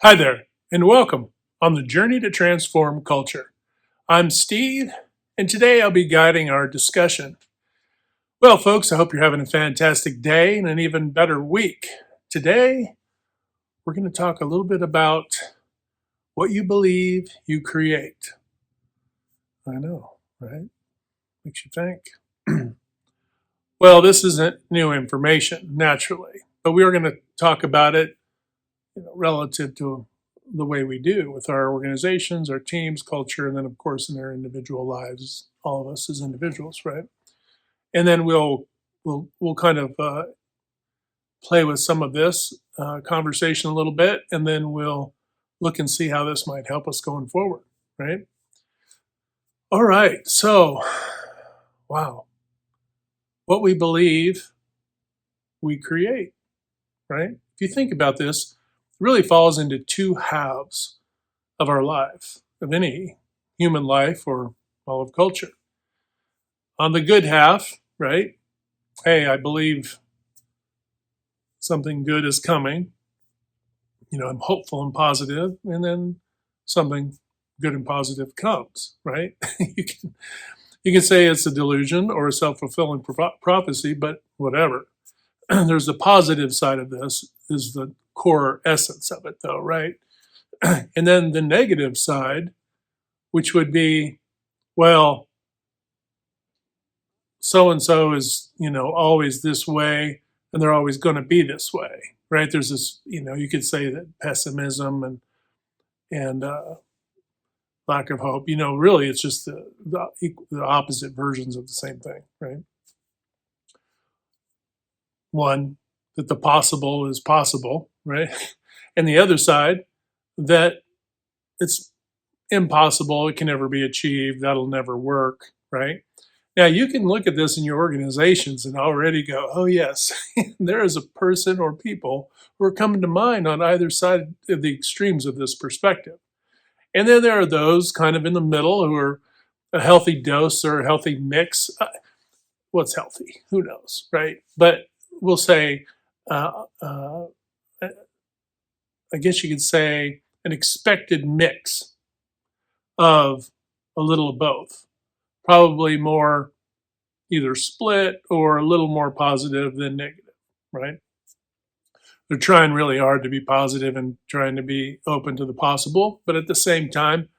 Hi there, and welcome on the journey to transform culture. I'm Steve, and today I'll be guiding our discussion. Well, folks, I hope you're having a fantastic day and an even better week. Today, we're going to talk a little bit about what you believe you create. I know, right? Makes you think. Well, this isn't new information, naturally, but we are going to talk about it relative to the way we do with our organizations, our teams, culture, and then of course in their individual lives, all of us as individuals, right? And then we'll kind of play with some of this conversation a little bit, and then we'll look and see how this might help us going forward, right? All right, so wow, what we believe we create, right? If you think about this, it really falls into two halves of our life, of any human life or all of culture. On the good half, right? Hey, I believe something good is coming. I'm hopeful and positive, and then something good and positive comes, right? you can say it's a delusion or a self-fulfilling prophecy, but whatever. There's the positive side of this is the core essence of it though, right? And then the negative side, which would be, well, so and so is always this way and they're always going to be this way, right? There's this, you could say that pessimism and lack of hope, really it's just the opposite versions of the same thing, right? One, that the possible is possible, right? And the other side, that it's impossible, it can never be achieved, that'll never work, right? Now, you can look at this in your organizations and already go, oh, yes, there is a person or people who are coming to mind on either side of the extremes of this perspective. And then there are those kind of in the middle who are a healthy dose or a healthy mix. What's healthy? Who knows, right? But we'll say, I guess you could say, an expected mix of a little of both. Probably more either split or a little more positive than negative, right? They're trying really hard to be positive and trying to be open to the possible, but at the same time,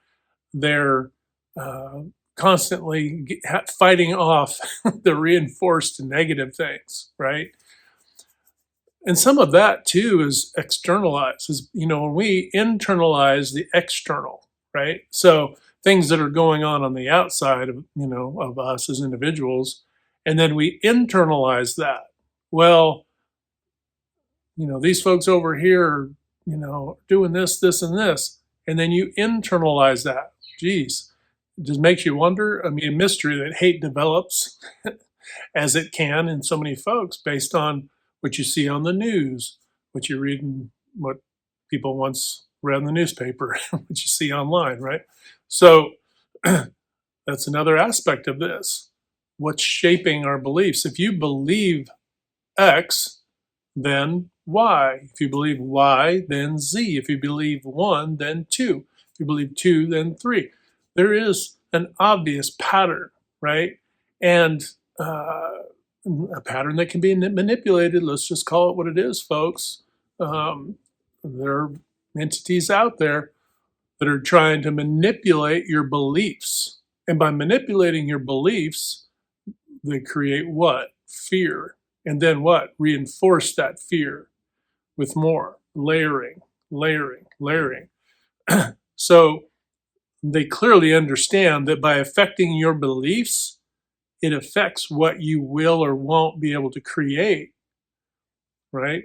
they're uh, constantly fighting off the reinforced negative things, right? And some of that too is externalized. When we internalize the external, right? So things that are going on the outside of us as individuals, and then we internalize that. Well, these folks over here are, doing this, this, and this, and then you internalize that. Geez, it just makes you wonder. I mean, a mystery that hate develops as it can in so many folks based on what you see on the news, what you read and what people once read in the newspaper, what you see online, right? So that's another aspect of this. What's shaping our beliefs? If you believe X, then Y. If you believe Y, then Z. If you believe 1, then 2. If you believe 2, then 3. There is an obvious pattern, right? And uh, a pattern that can be manipulated. Let's just call it what it is, folks. There are entities out there that are trying to manipulate your beliefs. And by manipulating your beliefs, they create what? Fear. And then what? Reinforce that fear with more layering, layering, layering. So they clearly understand that by affecting your beliefs, it affects what you will or won't be able to create, right?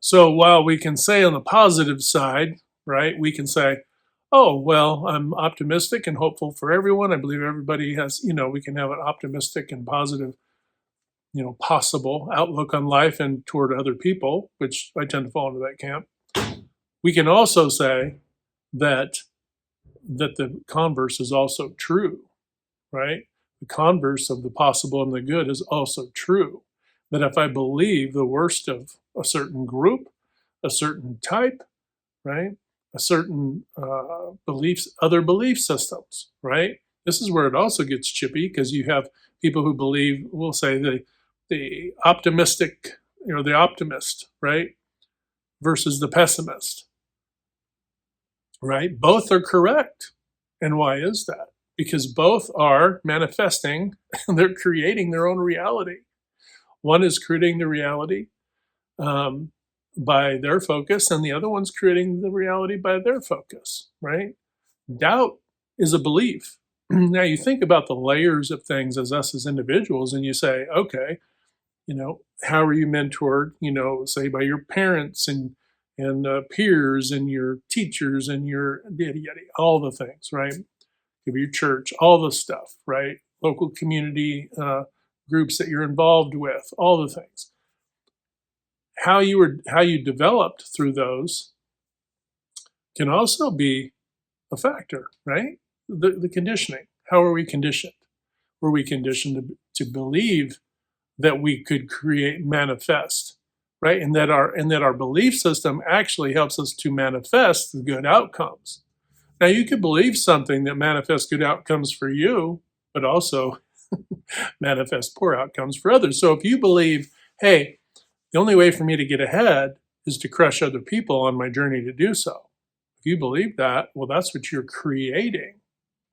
So while we can say on the positive side, right, we can say, oh, well, I'm optimistic and hopeful for everyone. I believe everybody has, we can have an optimistic and positive, possible outlook on life and toward other people, which I tend to fall into that camp. We can also say that the converse is also true, right? The converse of the possible and the good is also true. That if I believe the worst of a certain group, a certain type, right? A certain beliefs, other belief systems, right? This is where it also gets chippy because you have people who believe, we'll say the optimistic, the optimist, right, versus the pessimist, right? Both are correct. And why is that? Because both are manifesting, they're creating their own reality. One is creating the reality um, by their focus, and the other one's creating the reality by their focus, right? Doubt is a belief. Now you think about the layers of things as us as individuals, and you say, okay, how are you mentored? Say by your parents and peers and your teachers and your yada yada, all the things, right? Give your church, all the stuff, right? Local community groups that you're involved with, all the things. How you developed through those can also be a factor, right? The conditioning. How are we conditioned? Were we conditioned to believe that we could create, manifest, right? And that our belief system actually helps us to manifest the good outcomes. Now you could believe something that manifests good outcomes for you, but also manifest poor outcomes for others. So if you believe, hey, the only way for me to get ahead is to crush other people on my journey to do so. If you believe that, well, that's what you're creating,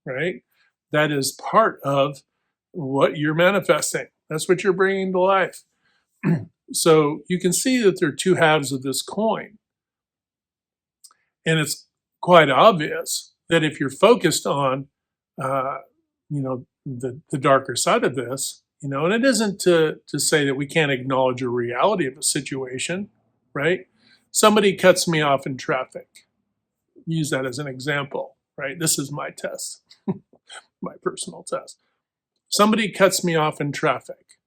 right? That is part of what you're manifesting. That's what you're bringing to life. So you can see that there are two halves of this coin. And it's quite obvious that if you're focused on, the darker side of this, and it isn't to say that we can't acknowledge a reality of a situation, right? Somebody cuts me off in traffic. Use that as an example, right? This is my test, my personal test. Somebody cuts me off in traffic,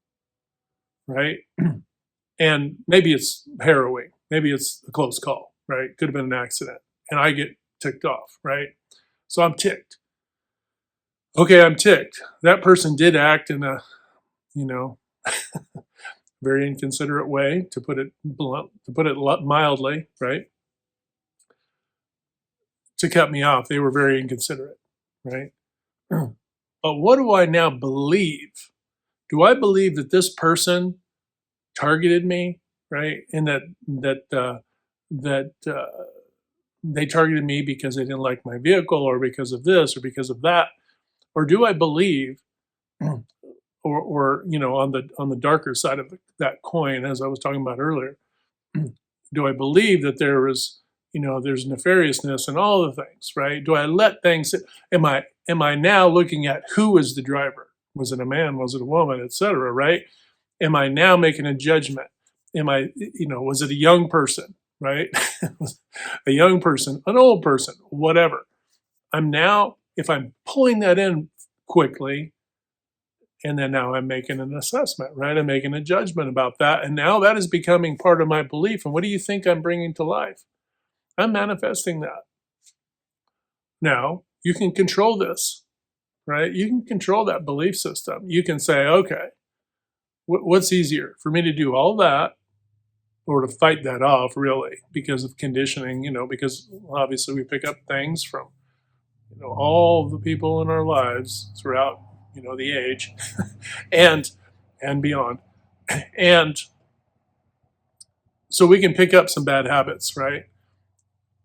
right? And maybe it's harrowing. Maybe it's a close call, right? Could have been an accident. And I get ticked off, right? So I'm ticked. Okay, I'm ticked. That person did act in a, you know, very inconsiderate way, to put it blunt, to put it mildly, right? To cut me off, they were very inconsiderate, right? But what do I now believe? Do I believe that this person targeted me, right? And that they targeted me because they didn't like my vehicle, or because of this, or because of that? Or do I believe, or on the darker side of that coin, as I was talking about earlier, do I believe that there's nefariousness and all the things, right? Do I let things? Am I now looking at who is the driver? Was it a man? Was it a woman? Etc. Right? Am I now making a judgment? Was it a young person? Right? A young person, an old person, whatever. If I'm pulling that in quickly, and then now I'm making an assessment, right? I'm making a judgment about that. And now that is becoming part of my belief. And what do you think I'm bringing to life? I'm manifesting that. Now, you can control this, right? You can control that belief system. You can say, okay, what's easier for me to do all that, or to fight that off, really, because of conditioning, because obviously we pick up things from, all the people in our lives throughout, the age and beyond. And so we can pick up some bad habits, right?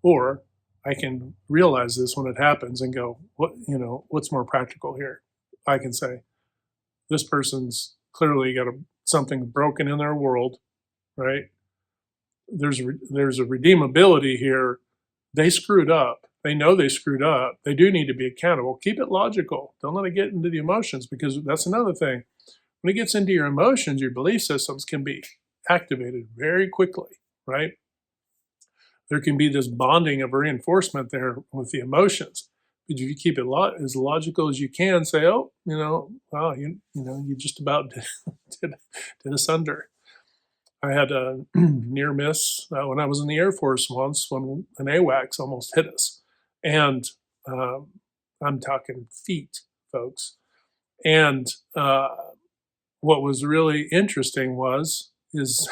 Or I can realize this when it happens and go, what's more practical here? I can say, this person's clearly got something broken in their world, right? There's a redeemability here. They screwed up. They know they screwed up. They do need to be accountable. Keep it logical. Don't let it get into the emotions, because that's another thing. When it gets into your emotions, your belief systems can be activated very quickly, right? There can be this bonding of reinforcement there with the emotions. But if you keep it as logical as you can, say, oh, wow, you just about did us under. I had a near miss when I was in the Air Force once, when an AWACS almost hit us. And I'm talking feet, folks. And what was really interesting is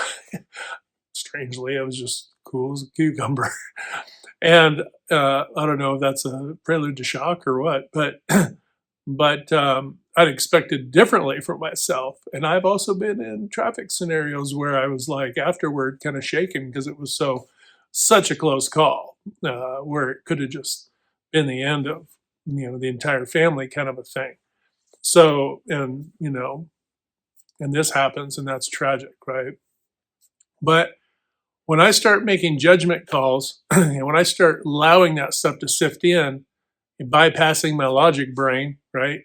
strangely, I was just cool as a cucumber. And I don't know if that's a prelude to shock or what, but I'd expected differently for myself. And I've also been in traffic scenarios where I was like afterward kind of shaken because it was such a close call, where it could have just been the end of the entire family kind of a thing. So and this happens and that's tragic, right? But when I start making judgment calls, and when I start allowing that stuff to sift in and bypassing my logic brain, right,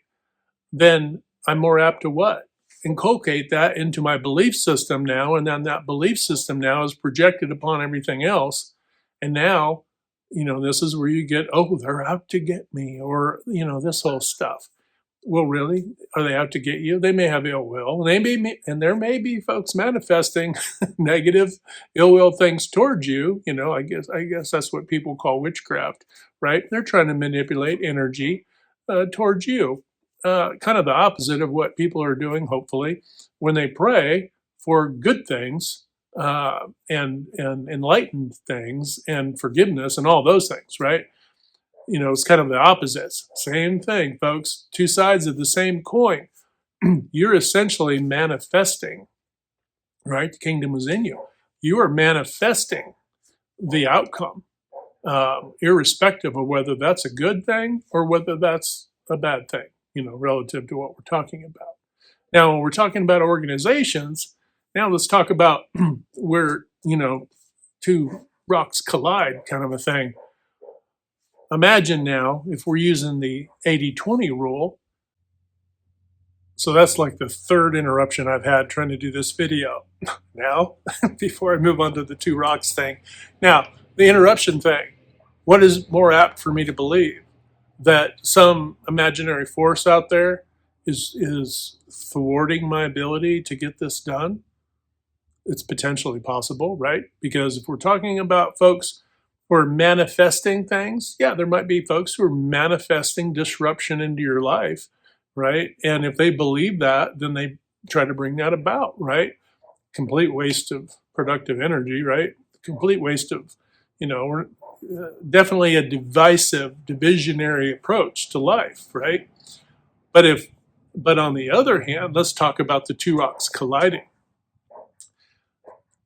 then I'm more apt to what? Inculcate that into my belief system now. And then that belief system now is projected upon everything else. And now, this is where you get, oh, they're out to get me, or, this whole stuff. Well, really? Are they out to get you? They may have ill will. And there may be folks manifesting negative, ill will things towards you. I guess that's what people call witchcraft, right? They're trying to manipulate energy towards you. Kind of the opposite of what people are doing, hopefully, when they pray for good things and enlightened things and forgiveness and all those things, right? It's kind of the opposites. Same thing, folks. Two sides of the same coin. You're essentially manifesting, right? The kingdom was in you. You are manifesting the outcome, irrespective of whether that's a good thing or whether that's a bad thing, relative to what we're talking about. Now, when we're talking about organizations, now let's talk about where, two rocks collide kind of a thing. Imagine now if we're using the 80-20 rule. So that's like the third interruption I've had trying to do this video. Now, before I move on to the two rocks thing. Now, the interruption thing. What is more apt for me to believe? That some imaginary force out there is thwarting my ability to get this done? It's potentially possible, right? Because if we're talking about folks who are manifesting things, yeah, there might be folks who are manifesting disruption into your life, right? And if they believe that, then they try to bring that about, right? Complete waste of productive energy, right? Complete waste of, definitely a divisive, divisionary approach to life, right? But on the other hand, let's talk about the two rocks colliding.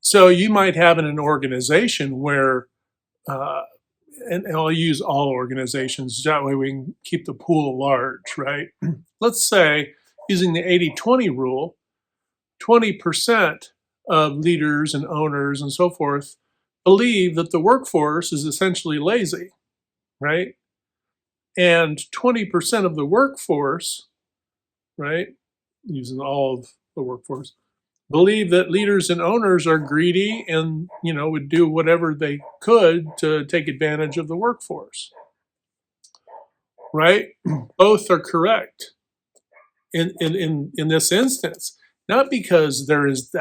So you might have in an organization where, and I'll use all organizations, that way we can keep the pool large, right? Let's say, using the 80-20 rule, 20% of leaders and owners and so forth believe that the workforce is essentially lazy, right? And 20% of the workforce, right, using all of the workforce, believe that leaders and owners are greedy and would do whatever they could to take advantage of the workforce, right? Both are correct in this instance, not because there is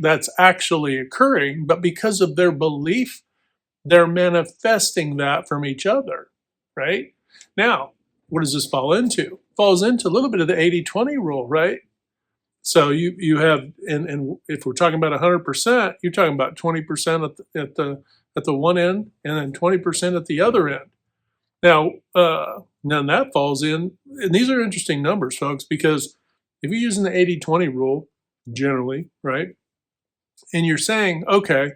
that's actually occurring, but because of their belief. They're manifesting that from each other, right? Now, what does this fall into? Falls into a little bit of the 80-20 rule, right? So you have, and if we're talking about 100%, you're talking about 20% at the one end, and then 20% at the other end. Now, then that falls in, and these are interesting numbers, folks, because if you're using the 80-20 rule, generally, right, and you're saying, okay,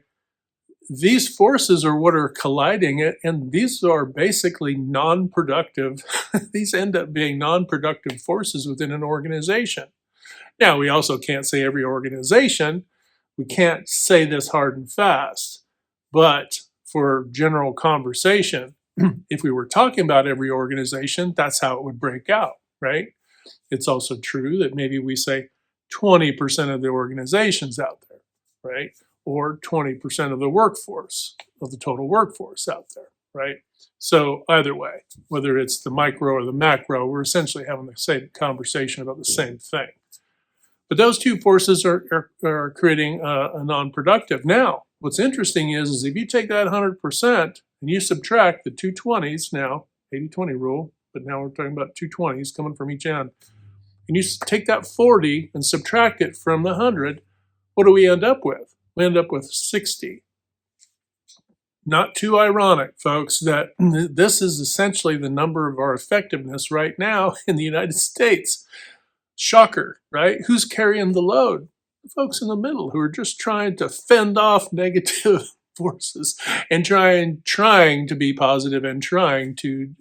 these forces are what are colliding it, and these are basically non-productive. These end up being non-productive forces within an organization. Now, we also can't say every organization. We can't say this hard and fast. But for general conversation, if we were talking about every organization, that's how it would break out, right? It's also true that maybe we say 20% of the organizations out there, right? Or 20% of the workforce, of the total workforce out there, right? So either way, whether it's the micro or the macro, we're essentially having the same conversation about the same thing. But those two forces are creating a non-productive. Now, what's interesting is if you take that 100% and you subtract the two 20s now, 80-20 rule, but now we're talking about two 20s coming from each end, and you take that 40 and subtract it from the 100, what do we end up with? We end up with 60. not too ironic, folks, that this is essentially the number of our effectiveness right now in the United States. Shocker, right? Who's carrying the load? The folks in the middle who are just trying to fend off negative forces and trying to be positive and trying to,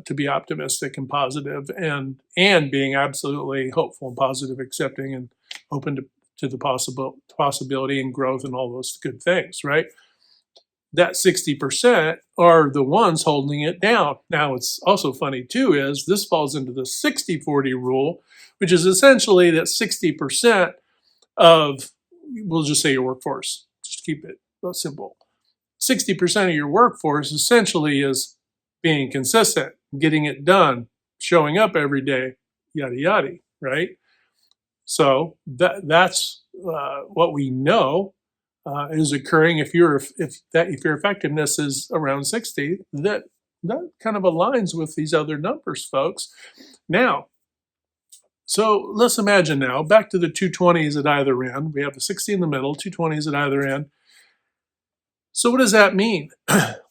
to be optimistic and positive and being absolutely hopeful and positive, accepting and open to the possibility and growth and all those good things, right? That 60% are the ones holding it down. Now, it's also funny too is this falls into the 60-40 rule, which is essentially that 60% of, we'll just say your workforce, just keep it simple. 60% of your workforce essentially is being consistent, getting it done, showing up every day, yada yada, right? So that's what we know is occurring if your effectiveness is around 60. That kind of aligns with these other numbers, folks. Now, so let's imagine now back to the 220s at either end. We have a 60 in the middle, 220s at either end. So what does that mean?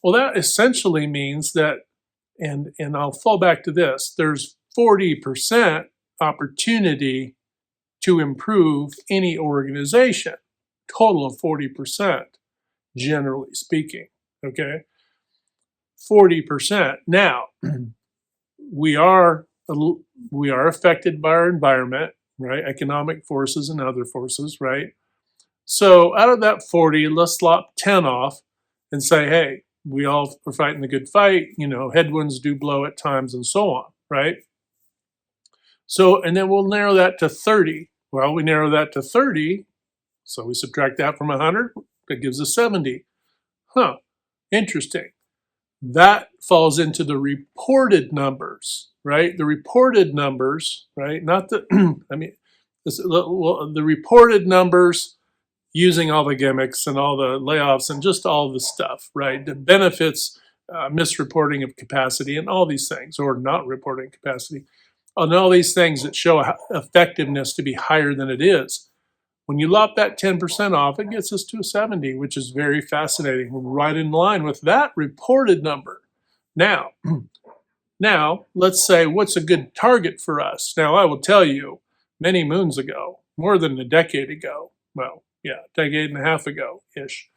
Well, that essentially means that, and I'll fall back to this, there's 40% opportunity to improve any organization, total of 40%, generally speaking, okay? 40%. Now, we are affected by our environment, right? Economic forces and other forces, right? So out of that 40, let's lop 10 off and say, hey, we all are fighting the good fight, headwinds do blow at times and so on, right? So, and then we'll narrow that to 30. Well, we narrow that to 30, so we subtract that from 100, that gives us 70. Huh, interesting. That falls into the reported numbers, right? The reported numbers, right? Not the, the reported numbers using all the gimmicks and all the layoffs and just all the stuff, right? The benefits, misreporting of capacity and all these things, or not reporting capacity, and all these things that show effectiveness to be higher than it is. When you lop that 10% off, it gets us to a 70, which is very fascinating. We're right in line with that reported number. Now, let's say what's a good target for us? Now, I will tell you, many moons ago, more than a decade ago, well, yeah, decade and a half ago-ish,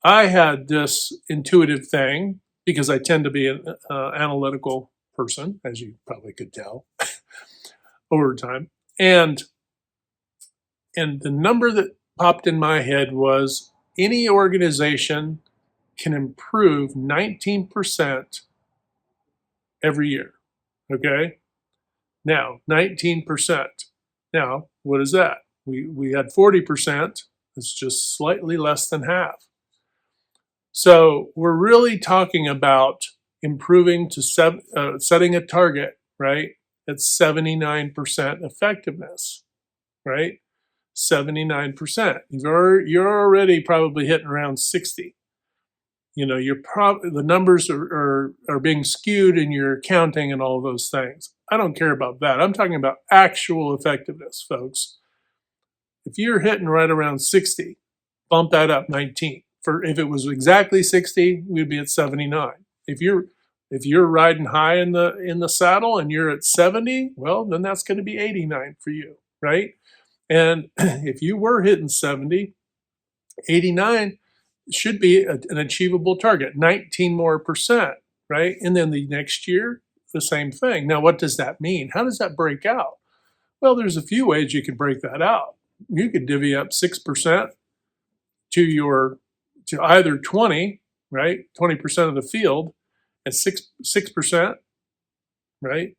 I had this intuitive thing because I tend to be an analytical person, as you probably could tell over time. And the number that popped in my head was any organization can improve 19% every year. Okay? Now, 19%. Now, what is that? We had 40%. It's just slightly less than half. So we're really talking about improving to setting a target, right? At 79% effectiveness, right? 79%. You're already probably hitting around 60. The numbers are being skewed in your counting and all those things. I don't care about that. I'm talking about actual effectiveness, folks. If you're hitting right around 60, bump that up 19. If it was exactly 60, we'd be at 79. If you're riding high in the saddle and you're at 70, well, then that's going to be 89 for you, right? And if you were hitting 70, 89 should be an achievable target, 19 more percent, right? And then the next year, the same thing. Now, what does that mean? How does that break out? Well, there's a few ways you can break that out. You could divvy up 6% to either 20, right? 20% of the field, and 6%, right?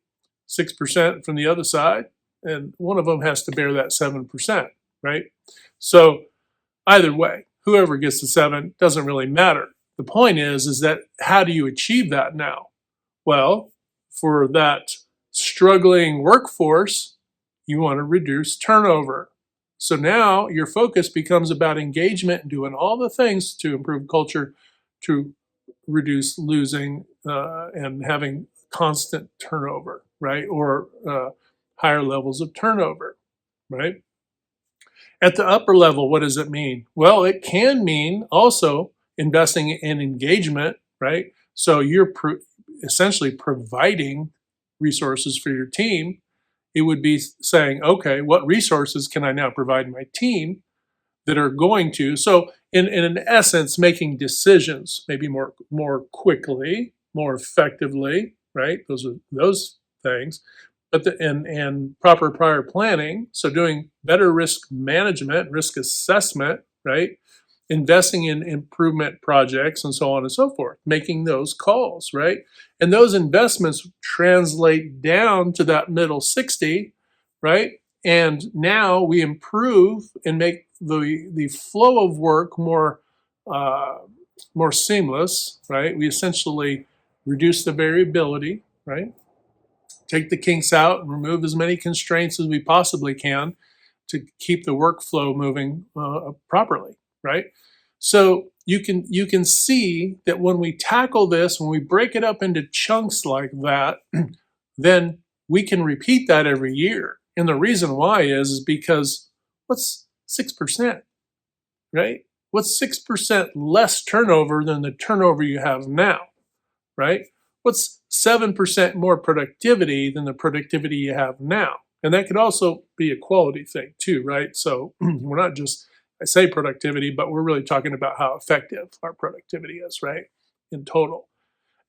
6% from the other side, and one of them has to bear that 7%, right? So either way, whoever gets the 7 doesn't really matter. The point is that how do you achieve that now? Well, for that struggling workforce, you want to reduce turnover. So now your focus becomes about engagement and doing all the things to improve culture, to reduce losing and having constant turnover, right? Or higher levels of turnover, right? At the upper level, what does it mean? Well, it can mean also investing in engagement, right? So you're essentially providing resources for your team. It would be saying, okay, what resources can I now provide my team that are going to? So in essence, making decisions maybe more quickly, more effectively, right? Those are those things. But and proper prior planning, so doing better risk management, risk assessment, right? Investing in improvement projects and so on and so forth, making those calls, right? And those investments translate down to that middle 60, right? And now we improve and make the flow of work uh, more seamless, right? We essentially reduce the variability, right? Take the kinks out and remove as many constraints as we possibly can to keep the workflow moving properly, right? So you can see that when we tackle this, when we break it up into chunks like that, then we can repeat that every year. And the reason why is because what's 6%, right? What's 6% less turnover than the turnover you have now, right? What's 7% more productivity than the productivity you have now? And that could also be a quality thing too, right? So we're not just, I say productivity, but we're really talking about how effective our productivity is, right? In total.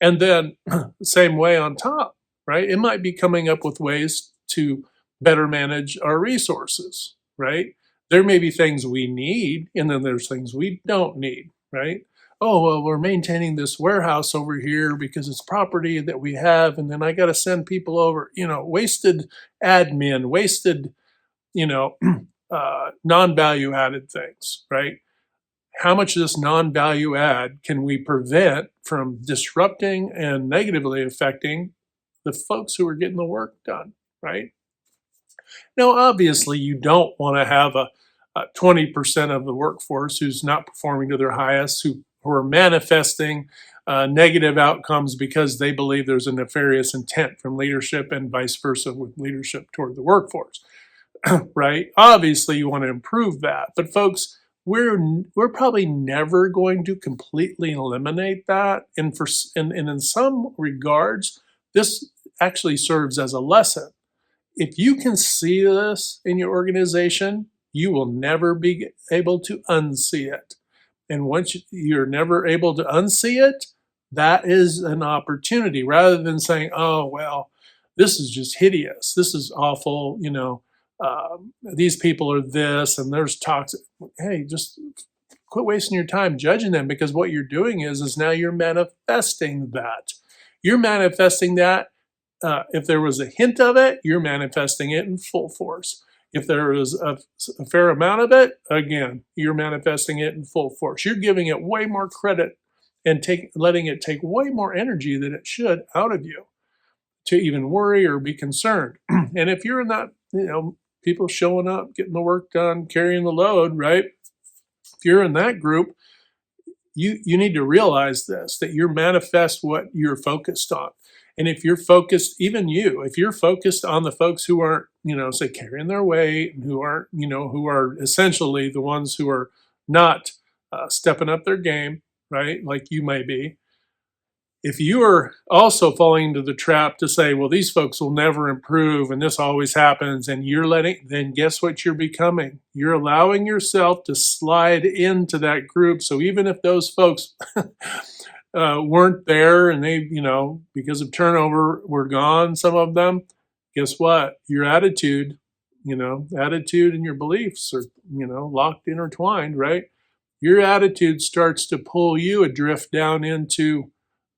And then the same way on top, right? It might be coming up with ways to better manage our resources, right? There may be things we need, and then there's things we don't need, right? Oh, well, we're maintaining this warehouse over here because it's property that we have, and then I got to send people over, wasted admin, wasted, non value added things, right? How much of this non-value add can we prevent from disrupting and negatively affecting the folks who are getting the work done, right? Now, obviously, you don't want to have a 20% of the workforce who's not performing to their highest, who are manifesting negative outcomes because they believe there's a nefarious intent from leadership and vice versa with leadership toward the workforce. Right? Obviously, you want to improve that, but folks, we're probably never going to completely eliminate that. And in some regards, this actually serves as a lesson. If you can see this in your organization, you will never be able to unsee it. And once you're never able to unsee it, that is an opportunity rather than saying, oh, well, this is just hideous. This is awful. These people are this and there's toxic. Hey, just quit wasting your time judging them, because what you're doing is now you're manifesting that. You're manifesting that. If there was a hint of it, you're manifesting it in full force. If there is a fair amount of it, again, you're manifesting it in full force. You're giving it way more credit and letting it take way more energy than it should out of you to even worry or be concerned. And if you're in that, people showing up, getting the work done, carrying the load, right? If you're in that group, you need to realize this, that you're manifest what you're focused on. And if you're focused, even you, if you're focused on the folks who aren't, say carrying their weight, and who aren't, who are essentially the ones who are not stepping up their game, right? Like you may be. If you are also falling into the trap to say, well, these folks will never improve and this always happens, and then guess what you're becoming? You're allowing yourself to slide into that group. So even if those folks weren't there and they, because of turnover, were gone, some of them, guess what? Your attitude, attitude and your beliefs are, locked, intertwined, right? Your attitude starts to pull you adrift down into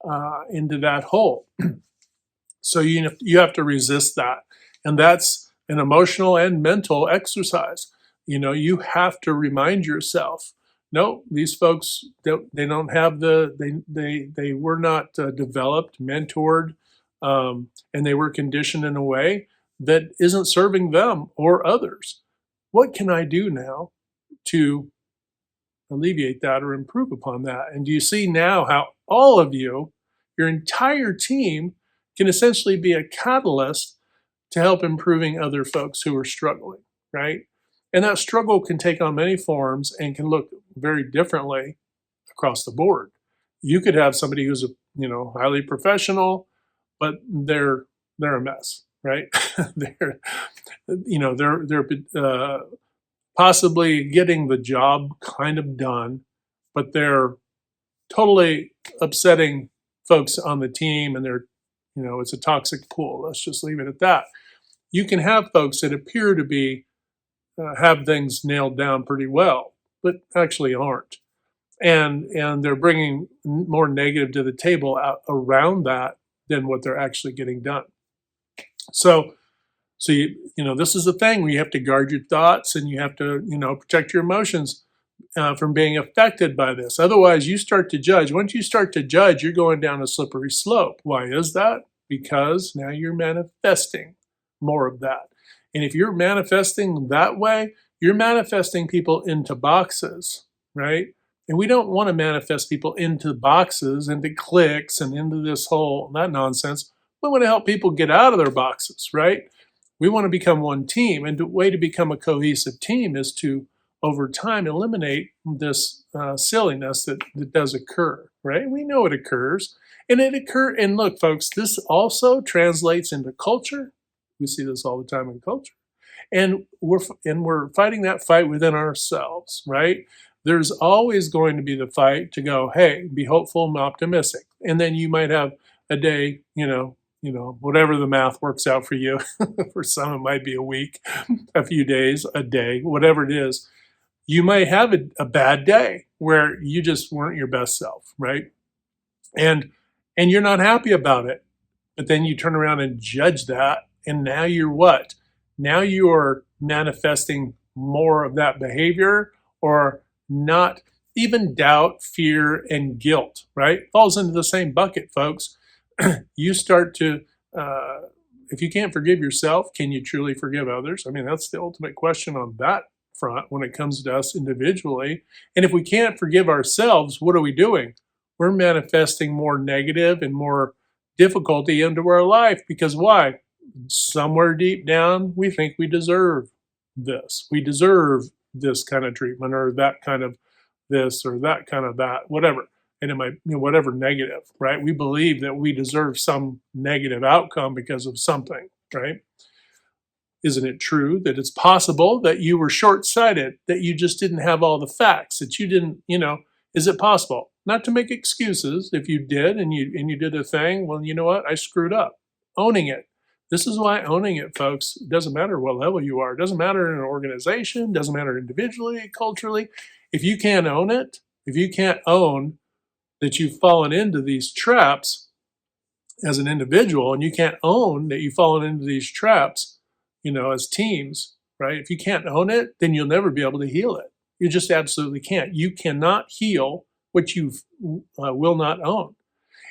that hole. So you have to resist that, and that's an emotional and mental exercise. You have to remind yourself, no, these folks don't have they were not developed, mentored, and they were conditioned in a way that isn't serving them or others. What can I do now to alleviate that or improve upon that? And do you see now how all of you, your entire team, can essentially be a catalyst to help improving other folks who are struggling, right? And that struggle can take on many forms and can look very differently across the board. You could have somebody who's highly professional, but they're a mess, right? they're they're possibly getting the job kind of done, but they're totally upsetting folks on the team, and it's a toxic pool. Let's just leave it at that. You can have folks that appear to be have things nailed down pretty well, but actually aren't, and they're bringing more negative to the table out around that than what they're actually getting done. So this is the thing where you have to guard your thoughts, and you have to protect your emotions from being affected by this. Otherwise, you start to judge. Once you start to judge, you're going down a slippery slope. Why is that? Because now you're manifesting more of that. And if you're manifesting that way, you're manifesting people into boxes, right? And we don't want to manifest people into boxes, into cliques, and into this whole that nonsense. We want to help people get out of their boxes, right? We want to become one team. And the way to become a cohesive team is to, over time, eliminate this silliness that does occur, right? We know it occurs. And look, folks, this also translates into culture. We see this all the time in culture. And we're fighting that fight within ourselves, right? There's always going to be the fight to go, hey, be hopeful and optimistic. And then you might have a day, whatever the math works out for you. For some, it might be a week, a few days, a day, whatever it is. You might have a bad day where you just weren't your best self, right? And you're not happy about it. But then you turn around and judge that. And now you're what? Now you are manifesting more of that behavior, or not. Even doubt, fear, and guilt, right? Falls into the same bucket, folks. You start to, if you can't forgive yourself, can you truly forgive others? I mean, that's the ultimate question on that front when it comes to us individually. And if we can't forgive ourselves, what are we doing? We're manifesting more negative and more difficulty into our life. Because why? Somewhere deep down, we think we deserve this. We deserve this kind of treatment, or that kind of this, or that kind of that, whatever. And it might, whatever negative, right? We believe that we deserve some negative outcome because of something, right? Isn't it true that it's possible that you were short-sighted, that you just didn't have all the facts, that you didn't, is it possible? Not to make excuses. If you did and you did a thing, well, you know what? I screwed up. Owning it. This is why owning it, folks, it doesn't matter what level you are. It doesn't matter in an organization, it doesn't matter individually, culturally. If you can't own it, if you can't own that you've fallen into these traps as an individual, and you can't own that you've fallen into these traps, as teams, right? If you can't own it, then you'll never be able to heal it. You just absolutely can't. You cannot heal what you will not own.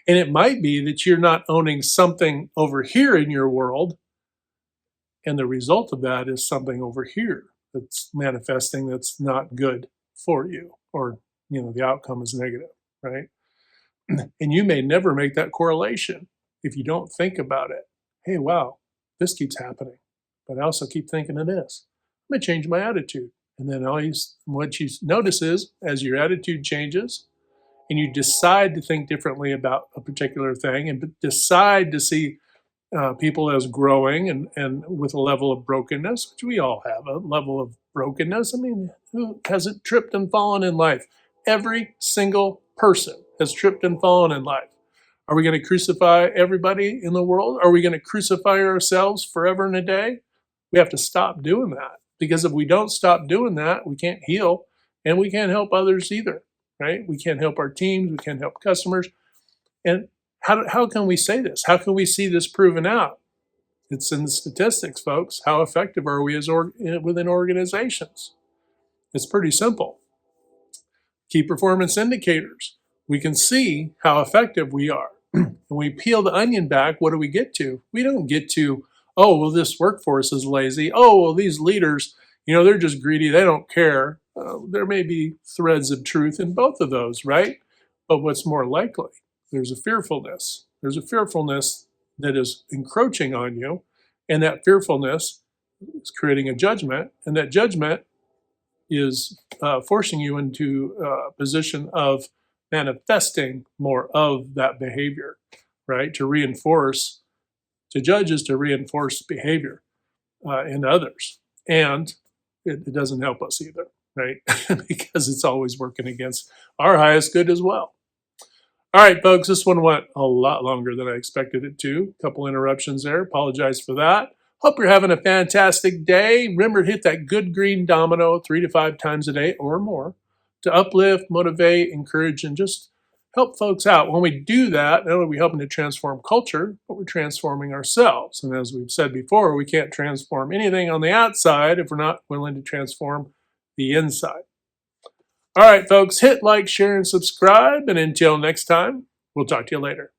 And it might be that you're not owning something over here in your world, and the result of that is something over here that's manifesting that's not good for you, or the outcome is negative, right? And you may never make that correlation if you don't think about it. Hey, wow, this keeps happening, but I also keep thinking of this. I'm gonna change my attitude. And then what you notice is, as your attitude changes, and you decide to think differently about a particular thing, and decide to see people as growing and with a level of brokenness, which we all have a level of brokenness. I mean, who hasn't tripped and fallen in life? Every single person has tripped and fallen in life. Are we going to crucify everybody in the world? Are we going to crucify ourselves forever and a day? We have to stop doing that, because if we don't stop doing that, we can't heal, and we can't help others either, right? We can't help our teams. We can't help customers. And how can we say this? How can we see this proven out? It's in the statistics, folks. How effective are we within organizations? It's pretty simple. Key performance indicators. We can see how effective we are. When we peel the onion back, what do we get to? We don't get to, oh, well, this workforce is lazy. Oh, well, these leaders, they're just greedy. They don't care. There may be threads of truth in both of those, right? But what's more likely? There's a fearfulness. There's a fearfulness that is encroaching on you, and that fearfulness is creating a judgment, and that judgment is forcing you into a position of manifesting more of that behavior, right? To judge is to reinforce behavior in others. And it doesn't help us either, right? Because it's always working against our highest good as well. All right, folks, this one went a lot longer than I expected it to. A couple interruptions there. Apologize for that. Hope you're having a fantastic day. Remember to hit that good green domino 3 to 5 times a day or more to uplift, motivate, encourage, and just help folks out. When we do that, not only are we helping to transform culture, but we're transforming ourselves. And as we've said before, we can't transform anything on the outside if we're not willing to transform the inside. All right, folks, hit like, share, and subscribe. And until next time, we'll talk to you later.